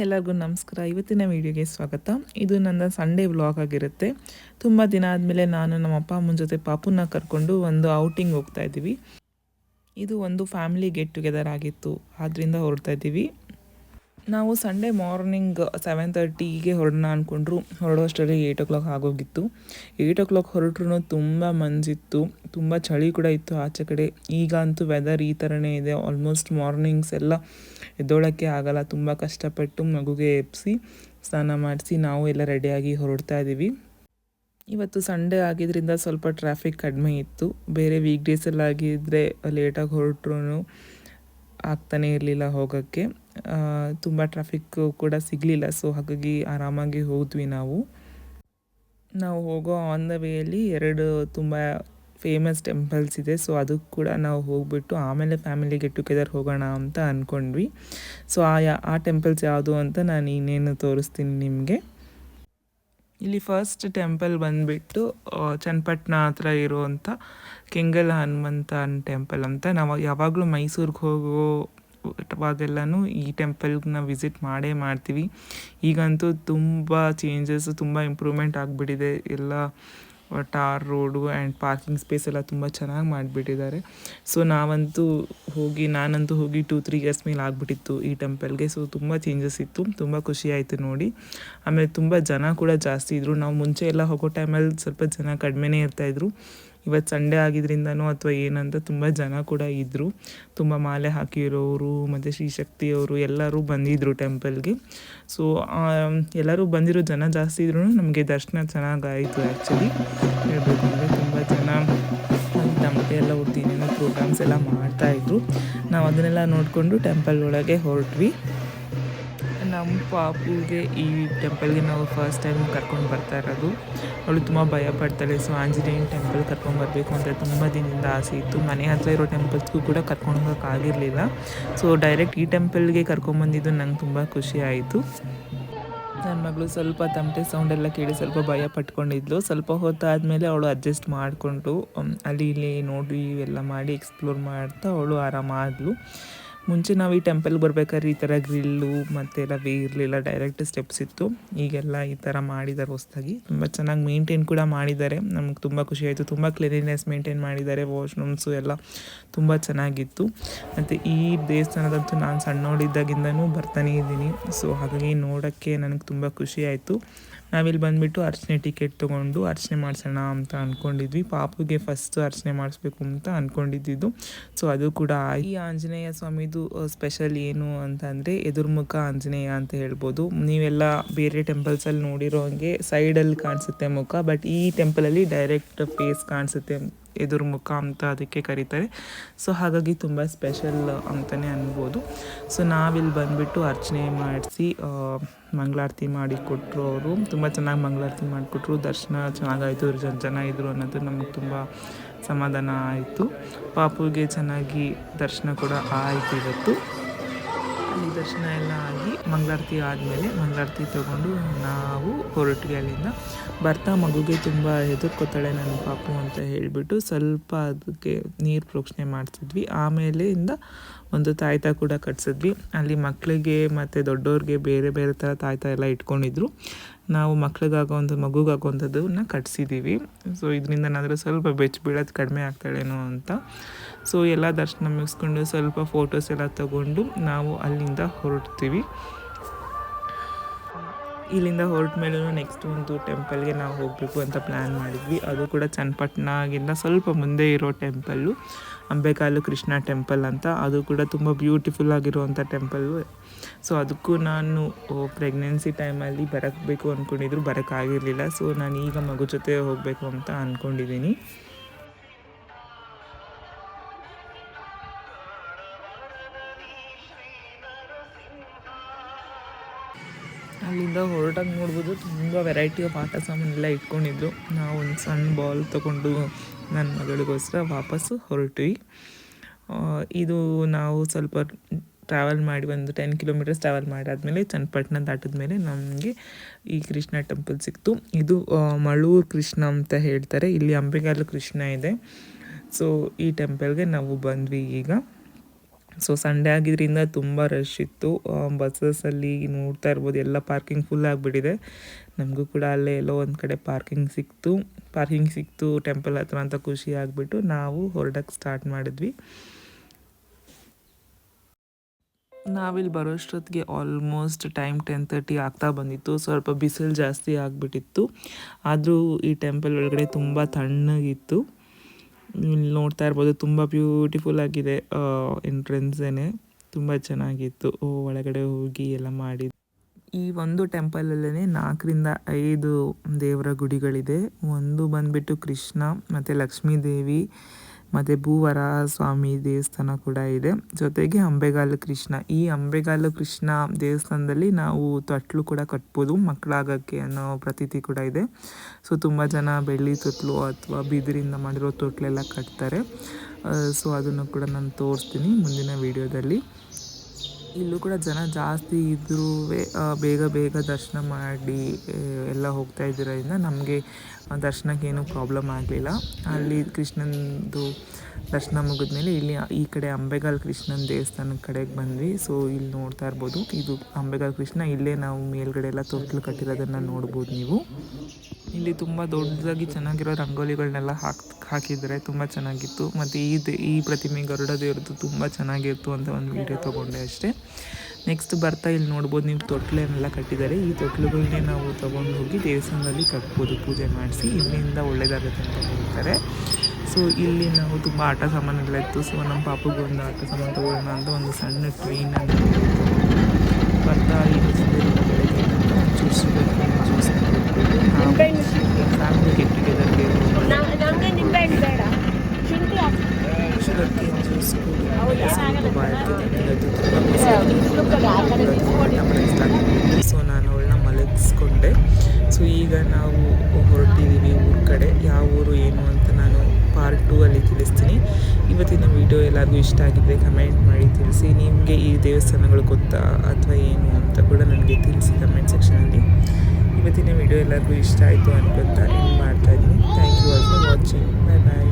ಎಲ್ಲರಿಗೂ ನಮಸ್ಕಾರ. ಇವತ್ತಿನ ವಿಡಿಯೋಗೆ ಸ್ವಾಗತ. ಇದು ನನ್ನ ಸಂಡೇ ವ್ಲಾಗ್ ಆಗಿರುತ್ತೆ. ತುಂಬ ದಿನ ಆದಮೇಲೆ ನಾನು ನಮ್ಮ ಅಪ್ಪ ಅಮ್ಮನ ಜೊತೆ ಪಾಪುನ ಕರ್ಕೊಂಡು ಒಂದು ಔಟಿಂಗ್ ಹೋಗ್ತಾ ಇದ್ದೀವಿ. ಇದು ಒಂದು ಫ್ಯಾಮಿಲಿ ಗೆಟ್ ಟುಗೆದರ್ ಆಗಿತ್ತು, ಆದ್ದರಿಂದ ಹೊರಡ್ತಾ ಇದ್ದೀವಿ. ನಾವು ಸಂಡೇ ಮಾರ್ನಿಂಗ್ 7:30ಗೆ ಹೊರಡೋಣ ಅಂದ್ಕೊಂಡ್ರು. ಹೊರಡೋಷ್ಟರಲ್ಲಿ 8 o'clock ಆಗೋಗಿತ್ತು. 8 o'clock ಹೊರಟ್ರು ತುಂಬ ಮಂಜಿತ್ತು, ತುಂಬ ಚಳಿ ಕೂಡ ಇತ್ತು ಆಚೆ ಕಡೆ. ಈಗ ಅಂತೂ ವೆದರ್ ಈ ಥರನೇ ಇದೆ. ಆಲ್ಮೋಸ್ಟ್ ಮಾರ್ನಿಂಗ್ಸ್ ಎಲ್ಲ ಎದ್ದೋಳಕ್ಕೆ ಆಗಲ್ಲ. ತುಂಬ ಕಷ್ಟಪಟ್ಟು ಮಗುಗೆ ಎಬ್ಬಿಸಿ ಸ್ನಾನ ಮಾಡಿಸಿ ನಾವು ಎಲ್ಲ ರೆಡಿಯಾಗಿ ಹೊರಡ್ತಾ ಇದ್ದೀವಿ. ಇವತ್ತು ಸಂಡೇ ಆಗಿದ್ದರಿಂದ ಸ್ವಲ್ಪ ಟ್ರಾಫಿಕ್ ಕಡಿಮೆ ಇತ್ತು. ಬೇರೆ ವೀಕ್ ಡೇಸಲ್ಲಿ ಆಗಿದ್ದರೆ ಲೇಟಾಗಿ ಹೊರಟ್ರು ಆಗ್ತಾನೇ ಇರಲಿಲ್ಲ ಹೋಗೋಕ್ಕೆ. ತುಂಬ ಟ್ರಾಫಿಕ್ ಕೂಡ ಸಿಗಲಿಲ್ಲ. ಸೊ ಹಾಗಾಗಿ ಆರಾಮಾಗಿ ಹೋದ್ವಿ ನಾವು ಹೋಗೋ ಆನ್ ದ ವೇಯಲ್ಲಿ 2 ತುಂಬ ಫೇಮಸ್ ಟೆಂಪಲ್ಸ್ ಇದೆ. ಸೊ ಅದಕ್ಕೆ ಕೂಡ ನಾವು ಹೋಗ್ಬಿಟ್ಟು ಆಮೇಲೆ ಫ್ಯಾಮಿಲಿ ಗೆಟ್ ಟುಗೆದರ್ ಹೋಗೋಣ ಅಂತ ಅಂದ್ಕೊಂಡ್ವಿ. ಸೊ ಆ ಟೆಂಪಲ್ಸ್ ಯಾವುದು ಅಂತ ನಾನು ಇನ್ನೇನು ತೋರಿಸ್ತೀನಿ ನಿಮಗೆ. ಇಲ್ಲಿ ಫಸ್ಟ್ ಟೆಂಪಲ್ ಬಂದುಬಿಟ್ಟು ಚನ್ನಪಟ್ಟಣ ಹತ್ರ ಇರುವಂಥ ಕೆಂಗಲ್ ಹನುಮಂತ ಟೆಂಪಲ್ ಅಂತ. ನಾವು ಯಾವಾಗಲೂ ಮೈಸೂರಿಗೆ ಹೋಗೋವಾಗೆಲ್ಲನೂ ಈ ಟೆಂಪಲ್ನ ವಿಸಿಟ್ ಮಾಡೇ ಮಾಡ್ತೀವಿ. ಈಗಂತೂ ತುಂಬ ಚೇಂಜಸ್, ತುಂಬ ಇಂಪ್ರೂವ್ಮೆಂಟ್ ಆಗಿಬಿಟ್ಟಿದೆ. ಎಲ್ಲ tar road and parking space ಎಲ್ಲ ತುಂಬ ಚೆನ್ನಾಗಿ ಮಾಡಿಬಿಟ್ಟಿದ್ದಾರೆ. ಸೊ ನಾನಂತೂ ಹೋಗಿ 2-3 ಇಯರ್ಸ್ ಮೇಲೆ ಆಗಿಬಿಟ್ಟಿತ್ತು ಈ ಟೆಂಪಲ್ಗೆ. ಸೊ ತುಂಬ ಚೇಂಜಸ್ ಇತ್ತು, ತುಂಬ ಖುಷಿ ಆಯಿತು ನೋಡಿ. ಆಮೇಲೆ ತುಂಬ ಜನ ಕೂಡ ಜಾಸ್ತಿ ಇದ್ದರು. ನಾವು ಮುಂಚೆ ಎಲ್ಲ ಹೋಗೋ ಟೈಮಲ್ಲಿ ಸ್ವಲ್ಪ ಜನ ಕಡಿಮೆನೇ ಇರ್ತಾಯಿದ್ರು. ಇವತ್ತು ಸಂಡೇ ಆಗಿದ್ರಿಂದನೋ ಅಥವಾ ಏನಂತ ತುಂಬ ಜನ ಕೂಡ ಇದ್ದರು. ತುಂಬ ಮಾಲೆ ಹಾಕಿರೋರು ಮತ್ತು ಶ್ರೀಶಕ್ತಿಯವರು ಎಲ್ಲರೂ ಬಂದಿದ್ದರು ಟೆಂಪಲ್ಗೆ. ಸೊ ಎಲ್ಲರೂ ಬಂದಿರೋ ಜನ ಜಾಸ್ತಿ ಇದ್ರೂ ನಮಗೆ ದರ್ಶನ ಚೆನ್ನಾಗಾಯಿತು. ಆ್ಯಕ್ಚುಲಿ ಹೇಳ್ಬೇಕು ಅಂದರೆ ತುಂಬ ಜನ ತಮಟೆ ಎಲ್ಲ ಹೊಡ್ದು ಏನೇನೋ ಪ್ರೋಗ್ರಾಮ್ಸ್ ಎಲ್ಲ ಮಾಡ್ತಾಯಿದ್ರು. ನಾವು ಅದನ್ನೆಲ್ಲ ನೋಡಿಕೊಂಡು ಟೆಂಪಲ್ ಒಳಗೆ ಹೊರಟ್ವಿ. ನಮ್ಮ ಪಾಪುಗೆ ಈ ಟೆಂಪಲ್ಗೆ ನಾವು ಫಸ್ಟ್ ಟೈಮ್ ಕರ್ಕೊಂಡು ಬರ್ತಾ ಇರೋದು. ಅವಳು ತುಂಬ ಭಯ ಪಡ್ತಾಳೆ. ಸೊ ಆಂಜನೇಯನ ಟೆಂಪಲ್ ಕರ್ಕೊಂಡು ಬರಬೇಕು ಅಂತ ತುಂಬ ದಿನದಿಂದ ಆಸೆ ಇತ್ತು. ಮನೆ ಹತ್ರ ಇರೋ ಟೆಂಪಲ್ಸ್ಗೂ ಕೂಡ ಕರ್ಕೊಂಡು ಹೋಗೋಕ್ಕಾಗಿರಲಿಲ್ಲ. ಸೊ ಡೈರೆಕ್ಟ್ ಈ ಟೆಂಪಲ್ಗೆ ಕರ್ಕೊಂಬಂದಿದ್ದು ನಂಗೆ ತುಂಬ ಖುಷಿ ಆಯಿತು. ನನ್ನ ಮಗಳು ಸ್ವಲ್ಪ ತಮಟೆ ಸೌಂಡೆಲ್ಲ ಕೇಳಿ ಸ್ವಲ್ಪ ಭಯ ಪಟ್ಕೊಂಡಿದ್ಲು. ಸ್ವಲ್ಪ ಹೊತ್ತಾದಮೇಲೆ ಅವಳು ಅಡ್ಜಸ್ಟ್ ಮಾಡಿಕೊಂಡು ಅಲ್ಲಿ ಇಲ್ಲಿ ನೋಡಿ ಎಲ್ಲ ಮಾಡಿ ಎಕ್ಸ್ಪ್ಲೋರ್ ಮಾಡ್ತಾ ಅವಳು ಆರಾಮಾದಳು. ಮುಂಚೆ ನಾವು ಈ ಟೆಂಪಲ್ಗೆ ಬರ್ಬೇಕಾದ್ರೆ ಈ ಥರ ಗ್ರಿಲ್ಲು ಮತ್ತೆಲ್ಲ ಇರಲಿಲ್ಲ, ಡೈರೆಕ್ಟ್ ಸ್ಟೆಪ್ಸ್ ಇತ್ತು. ಈಗೆಲ್ಲ ಈ ಥರ ಮಾಡಿದ್ದಾರೆ ಹೊಸದಾಗಿ. ತುಂಬ ಚೆನ್ನಾಗಿ ಮೇಂಟೈನ್ ಕೂಡ ಮಾಡಿದ್ದಾರೆ. ನಮ್ಗೆ ತುಂಬ ಖುಷಿ ಆಯಿತು. ತುಂಬ ಕ್ಲೀನಿನೆಸ್ ಮೇಂಟೈನ್ ಮಾಡಿದ್ದಾರೆ. ವಾಶ್ರೂಮ್ಸು ಎಲ್ಲ ತುಂಬ ಚೆನ್ನಾಗಿತ್ತು. ಮತ್ತು ಈ ದೇವಸ್ಥಾನದಂತೂ ನಾನು ಸಣ್ಣೋಳಿದ್ದಾಗಿಂದನೂ ಬರ್ತಾನೇ ಇದ್ದೀನಿ. ಸೊ ಹಾಗಾಗಿ ನೋಡೋಕ್ಕೆ ನನಗೆ ತುಂಬ ಖುಷಿ ಆಯಿತು. ನಾವಿಲ್ಲಿ ಬಂದುಬಿಟ್ಟು ಅರ್ಚನೆ ಟಿಕೆಟ್ ತೊಗೊಂಡು ಅರ್ಚನೆ ಮಾಡಿಸೋಣ ಅಂತ ಅಂದ್ಕೊಂಡಿದ್ವಿ. ಪಾಪುಗೆ ಫಸ್ಟು ಅರ್ಚನೆ ಮಾಡಿಸ್ಬೇಕು ಅಂತ ಅಂದ್ಕೊಂಡಿದ್ದು. ಸೊ ಅದು ಕೂಡ ಈ ಆಂಜನೇಯ ಸ್ವಾಮಿದು ಸ್ಪೆಷಲ್ ಏನು ಅಂತಂದರೆ ಎದುರ್ಮುಖ ಆಂಜನೇಯ ಅಂತ ಹೇಳ್ಬೋದು. ನೀವೆಲ್ಲ ಬೇರೆ ಟೆಂಪಲ್ಸಲ್ಲಿ ನೋಡಿರೋ ಹಂಗೆ ಸೈಡಲ್ಲಿ ಕಾಣಿಸುತ್ತೆ ಮುಖ, ಬಟ್ ಈ ಟೆಂಪಲಲ್ಲಿ ಡೈರೆಕ್ಟ್ ಫೇಸ್ ಕಾಣಿಸುತ್ತೆ, ಎದುರ್ಮುಖ ಅಂತ ಅದಕ್ಕೆ ಕರೀತಾರೆ. ಸೊ ಹಾಗಾಗಿ ತುಂಬ ಸ್ಪೆಷಲ್ ಅಂತಲೇ ಅನ್ಬೋದು. ಸೊ ನಾವಿಲ್ಲಿ ಬಂದುಬಿಟ್ಟು ಅರ್ಚನೆ ಮಾಡಿಸಿ ಮಂಗಳಾರತಿ ಮಾಡಿ ಕೊಟ್ಟರು. ಅವರು ತುಂಬ ಚೆನ್ನಾಗಿ ಮಂಗಳಾರತಿ ಮಾಡಿಕೊಟ್ರು. ದರ್ಶನ ಚೆನ್ನಾಗಾಯಿತು. ಜನ ಇದ್ದರು ಅನ್ನೋದು ನಮಗೆ ತುಂಬ ಸಮಾಧಾನ ಆಯಿತು. ಪಾಪುಗೆ ಚೆನ್ನಾಗಿ ದರ್ಶನ ಕೂಡ ಆಯಿತು ಇವತ್ತು. ಅಲ್ಲಿ ದರ್ಶನ ಎಲ್ಲ ಆಗಿ ಮಂಗಳಾರತಿ ಆದಮೇಲೆ ಮಂಗಳಾರತಿ ತೊಗೊಂಡು ನಾವು ಹೊರಟ್ವಿ. ಅಲ್ಲಿಂದ ಬರ್ತಾ ಮಗುಗೆ ತುಂಬ ಹೆದರ್ಕೋತಾಳೆ ನನ್ನ ಪಾಪು ಅಂತ ಹೇಳಿಬಿಟ್ಟು ಸ್ವಲ್ಪ ಅದಕ್ಕೆ ನೀರು ಪ್ರೋಕ್ಷಣೆ ಮಾಡಿಸಿದ್ವಿ. ಆಮೇಲೆಯಿಂದ ಒಂದು ತಾಯ್ತ ಕೂಡ ಕಟ್ಸಿದ್ವಿ. ಅಲ್ಲಿ ಮಕ್ಕಳಿಗೆ ಮತ್ತು ದೊಡ್ಡವ್ರಿಗೆ ಬೇರೆ ಬೇರೆ ಥರ ತಾಯ್ತ ಎಲ್ಲ ಇಟ್ಕೊಂಡಿದ್ರು. ನಾವು ಮಕ್ಳಿಗಾಗೋವಂಥ ಮಗುಗಾಗೋವಂಥದ್ದನ್ನ ಕಟ್ಸಿದ್ದೀವಿ. ಸೊ ಇದರಿಂದ ಏನಾದರೂ ಸ್ವಲ್ಪ ಬೀಳೋದು ಕಡಿಮೆ ಆಗ್ತಾಳೇನೋ ಅಂತ. ಸೊ ಎಲ್ಲ ದರ್ಶನ ಮುಗಿಸ್ಕೊಂಡು ಸ್ವಲ್ಪ ಫೋಟೋಸ್ ಎಲ್ಲ ತಗೊಂಡು ನಾವು ಅಲ್ಲಿಂದ ಹೊರಡ್ತೀವಿ. ಇಲ್ಲಿಂದ ಹೊರಟ ಮೇಲೂ ನೆಕ್ಸ್ಟ್ ಒಂದು ಟೆಂಪಲ್ಗೆ ನಾವು ಹೋಗಬೇಕು ಅಂತ ಪ್ಲ್ಯಾನ್ ಮಾಡಿದ್ವಿ. ಅದು ಕೂಡ ಚನ್ನಪಟ್ಟಣಗಿಂತ ಸ್ವಲ್ಪ ಮುಂದೆ ಇರೋ ಟೆಂಪಲ್ಲು, ಅಂಬೆಗಾಲು ಕೃಷ್ಣ ಟೆಂಪಲ್ ಅಂತ. ಅದು ಕೂಡ ತುಂಬ ಬ್ಯೂಟಿಫುಲ್ ಆಗಿರುವಂಥ ಟೆಂಪಲ್ಲು. ಸೊ ಅದಕ್ಕೂ ನಾನು ಪ್ರೆಗ್ನೆನ್ಸಿ ಟೈಮಲ್ಲಿ ಬರಬೇಕು ಅಂದ್ಕೊಂಡಿದ್ರು, ಬರೋಕ್ಕಾಗಿರಲಿಲ್ಲ. ಸೊ ನಾನು ಈಗ ಮಗು ಜೊತೆ ಹೋಗಬೇಕು ಅಂತ ಅಂದ್ಕೊಂಡಿದ್ದೀನಿ. ಅಲ್ಲಿಂದ ಹೊರಟಾಗ ನೋಡ್ಬೋದು ತುಂಬ ವೆರೈಟಿ ಆಫ್ ಆಟ ಸಾಮಾನೆಲ್ಲ ಇಟ್ಕೊಂಡಿದ್ರು. ನಾವು ಒಂದು ಸಣ್ಣ ಬಾಲ್ ತೊಗೊಂಡು ನನ್ನ ಮಗಳಿಗೋಸ್ಕರ ವಾಪಸ್ಸು ಹೊರಟ್ವಿ. ಇದು ನಾವು ಸ್ವಲ್ಪ ಟ್ರಾವೆಲ್ ಮಾಡಿ ಒಂದು 10 kilometers ಟ್ರಾವೆಲ್ ಮಾಡಾದಮೇಲೆ ಚನ್ನಪಟ್ಟಣ ದಾಟಿದ್ಮೇಲೆ ನಮಗೆ ಈ ಕೃಷ್ಣ ಟೆಂಪಲ್ ಸಿಕ್ತು. ಇದು ಮಳೂರು ಕೃಷ್ಣ ಅಂತ ಹೇಳ್ತಾರೆ. ಇಲ್ಲಿ ಅಂಬೆಗಾಲು ಕೃಷ್ಣ ಇದೆ. ಸೊ ಈ ಟೆಂಪಲ್ಗೆ ನಾವು ಬಂದ್ವಿ ಈಗ. ಸೊ ಸಂಡೇ ಆಗಿದ್ದರಿಂದ ತುಂಬ ರಶ್ ಇತ್ತು. ಬಸ್ಸಸ್ಸಲ್ಲಿ ನೋಡ್ತಾ ಇರ್ಬೋದು ಎಲ್ಲ ಪಾರ್ಕಿಂಗ್ ಫುಲ್ ಆಗಿಬಿಟ್ಟಿದೆ. ನಮಗೂ ಕೂಡ ಅಲ್ಲೇ ಎಲ್ಲೋ ಒಂದು ಕಡೆ ಪಾರ್ಕಿಂಗ್ ಸಿಕ್ತು ಟೆಂಪಲ್ ಹತ್ರ ಅಂತ ಖುಷಿ ಆಗಿಬಿಟ್ಟು ನಾವು ಹೊರಡಕ್ಕೆ ಸ್ಟಾರ್ಟ್ ಮಾಡಿದ್ವಿ. ನಾವಿಲ್ಲಿ ಬರೋಷ್ಟೊತ್ತಿಗೆ ಆಲ್ಮೋಸ್ಟ್ ಟೈಮ್ 10:30 ಆಗ್ತಾ ಬಂದಿತ್ತು. ಸ್ವಲ್ಪ ಬಿಸಿಲು ಜಾಸ್ತಿ ಆಗಿಬಿಟ್ಟಿತ್ತು. ಆದರೂ ಈ ಟೆಂಪಲ್ ಒಳಗಡೆ ತುಂಬ ತಣ್ಣಗಿತ್ತು. ಇಲ್ಲಿ ನೋಡ್ತಾ ಇರ್ಬೋದು ತುಂಬ ಬ್ಯೂಟಿಫುಲ್ ಆಗಿದೆ. ಎಂಟ್ರೆನ್ಸೇನೆ ತುಂಬ ಚೆನ್ನಾಗಿತ್ತು. ಒಳಗಡೆ ಹೋಗಿ ಎಲ್ಲ ಮಾಡಿ ಈ ಒಂದು ಟೆಂಪಲಲ್ಲೇ 4-5 ದೇವರ ಗುಡಿಗಳಿದೆ. ಒಂದು ಬಂದುಬಿಟ್ಟು ಕೃಷ್ಣ ಮತ್ತು ಲಕ್ಷ್ಮೀ ದೇವಿ ಮತ್ತು ಭೂವರಾಹ ಸ್ವಾಮಿ ದೇವಸ್ಥಾನ ಕೂಡ ಇದೆ. ಜೊತೆಗೆ ಅಂಬೆಗಾಲು ಕೃಷ್ಣ. ಈ ಅಂಬೆಗಾಲು ಕೃಷ್ಣ ದೇವಸ್ಥಾನದಲ್ಲಿ ನಾವು ತೊಟ್ಲು ಕೂಡ ಕಟ್ಬೋದು ಮಕ್ಕಳಾಗೋಕ್ಕೆ ಅನ್ನೋ ಪ್ರತೀತಿ ಕೂಡ ಇದೆ. ಸೊ ತುಂಬ ಜನ ಬೆಳ್ಳಿ ತೊಟ್ಲು ಅಥವಾ ಬಿದಿರಿಂದ ಮಾಡಿರೋ ತೊಟ್ಲೆಲ್ಲ ಕಟ್ತಾರೆ. ಸೊ ಅದನ್ನು ಕೂಡ ನಾನು ತೋರಿಸ್ತೀನಿ ಮುಂದಿನ ವೀಡಿಯೋದಲ್ಲಿ. ಇಲ್ಲೂ ಕೂಡ ಜನ ಜಾಸ್ತಿ ಇದ್ರೂ ಬೇಗ ದರ್ಶನ ಮಾಡಿ ಎಲ್ಲ ಹೋಗ್ತಾ ಇದ್ದಿರೋದ್ರಿಂದ ನಮಗೆ ದರ್ಶನಕ್ಕೇನು ಪ್ರಾಬ್ಲಮ್ ಆಗಲಿಲ್ಲ. ಅಲ್ಲಿ ಕೃಷ್ಣಂದು ದರ್ಶನ ಮುಗಿದ್ಮೇಲೆ ಇಲ್ಲಿ ಈ ಕಡೆ ಅಂಬೆಗಾಲು ಕೃಷ್ಣನ ದೇವಸ್ಥಾನದ ಕಡೆಗೆ ಬಂದ್ವಿ. ಸೊ ಇಲ್ಲಿ ನೋಡ್ತಾ ಇರ್ಬೋದು, ಇದು ಅಂಬೆಗಾಲು ಕೃಷ್ಣ. ಇಲ್ಲೇ ನಾವು ಮೇಲ್ಗಡೆ ಎಲ್ಲ ತೊಟ್ಲು ಕಟ್ಟಿರೋದನ್ನು ನೋಡ್ಬೋದು ನೀವು. ಇಲ್ಲಿ ತುಂಬ ದೊಡ್ಡದಾಗಿ ಚೆನ್ನಾಗಿರೋ ರಂಗೋಲಿಗಳನ್ನೆಲ್ಲ ಹಾಕಿದ್ದಾರೆ. ತುಂಬ ಚೆನ್ನಾಗಿತ್ತು. ಮತ್ತು ಈ ಪ್ರತಿಮೆ ಗರುಡ ದೇವ್ರದ್ದು ತುಂಬ ಚೆನ್ನಾಗಿತ್ತು ಅಂತ ಒಂದು ವೀಡಿಯೋ ತೊಗೊಂಡೆ ಅಷ್ಟೇ. ನೆಕ್ಸ್ಟ್ ಬರ್ತಾ ಇಲ್ಲಿ ನೋಡ್ಬೋದು ನೀವು ತೊಟ್ಲನ್ನೆಲ್ಲ ಕಟ್ಟಿದ್ದಾರೆ. ಈ ತೊಟ್ಲುಗಳನ್ನೇ ನಾವು ತೊಗೊಂಡು ಹೋಗಿ ದೇವಸ್ಥಾನದಲ್ಲಿ ಕಟ್ಬೋದು ಪೂಜೆ ಮಾಡಿಸಿ. ಇಲ್ಲಿಂದ ಒಳ್ಳೆಯದಾಗುತ್ತೆ ಅಂತ ಹೇಳ್ತಾರೆ. ಸೊ ಇಲ್ಲಿ ನಾವು ತುಂಬ ಆಟ ಸಾಮಾನುಗಳಿತ್ತು. ಸೊ ನಮ್ಮ ಪಾಪುಗೆ ಒಂದು ಆಟ ಸಾಮಾನು ತೊಗೊಳ್ಳೋಣ ಅಂತ ಒಂದು ಸಣ್ಣ ಟ್ರೈನನ್ನು ಬರ್ತಾ ಫ್ಯಾಮಿಲಿ ಗೆಟ್ ಟುಗೆದರ್ಗೆ ಸೊ ನಾನು ಅವಳನ್ನ ಮಲಗಿಸ್ಕೊಂಡೆ. ಸೊ ಈಗ ನಾವು ಹೊರಟಿದ್ದೀವಿ ಊರ ಕಡೆ. ಯಾವ ಊರು ಏನು ಅಂತ ನಾನು ಪಾರ್ಟ್ 2 ಅಲ್ಲಿ ತಿಳಿಸ್ತೀನಿ. ಇವತ್ತಿನ ವಿಡಿಯೋ ಎಲ್ಲರಿಗೂ ಇಷ್ಟ ಆಗಿದ್ದರೆ ಕಮೆಂಟ್ ಮಾಡಿ ತಿಳಿಸಿ. ನಿಮಗೆ ಈ ದೇವಸ್ಥಾನಗಳು ಗೊತ್ತಾ ಅಥವಾ ಏನು ಅಂತ ಕೂಡ ನನಗೆ ತಿಳಿಸಿ ಕಮೆಂಟ್ ಸೆಕ್ಷನಲ್ಲಿ. ಇವತ್ತಿನ ವಿಡಿಯೋ ಎಲ್ಲರಿಗೂ ಇಷ್ಟ ಆಯಿತು ಅನ್ಕೊಂತ ಎಂಡ್ ಮಾಡ್ತಾಯಿದ್ದೀನಿ. Thank you all for watching. Bye bye.